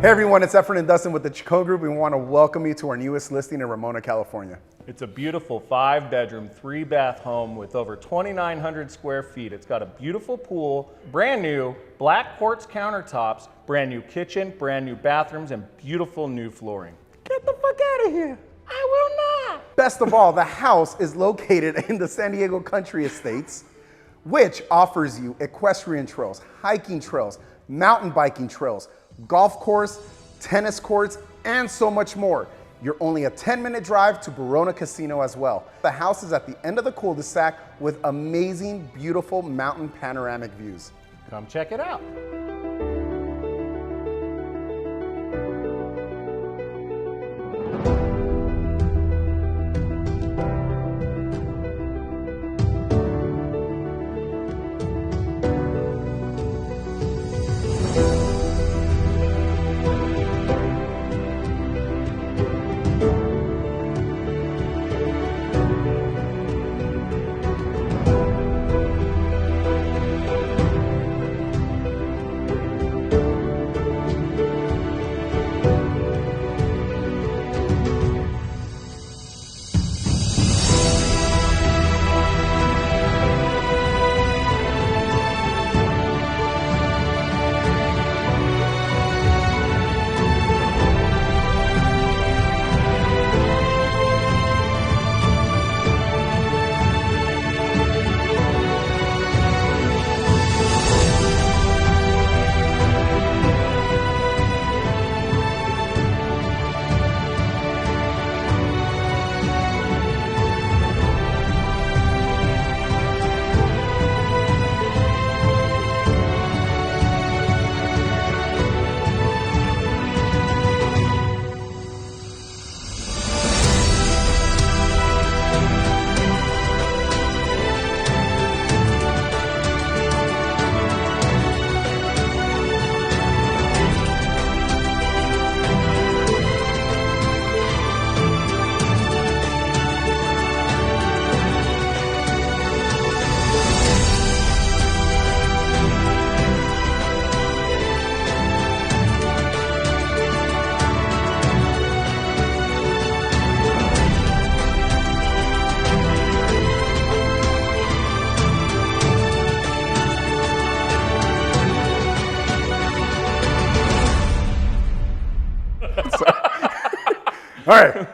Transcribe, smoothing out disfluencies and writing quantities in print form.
Hey everyone, it's Efren and Dustin with the Chacon Group. We want to welcome you to our newest listing in Ramona, California. It's a beautiful 5-bedroom, 3-bath home with over 2,900 square feet. It's got a beautiful pool, brand new black quartz countertops, brand new kitchen, brand new bathrooms, and beautiful new flooring. Get the fuck out of here. I will not. Best of all, the house is located in the San Diego Country Estates, which offers you equestrian trails, hiking trails, mountain biking trails, golf course, tennis courts, and so much more. You're only a 10-minute drive to Verona Casino as well. The house is at the end of the cul-de-sac with amazing, beautiful mountain panoramic views. Come check it out. All right.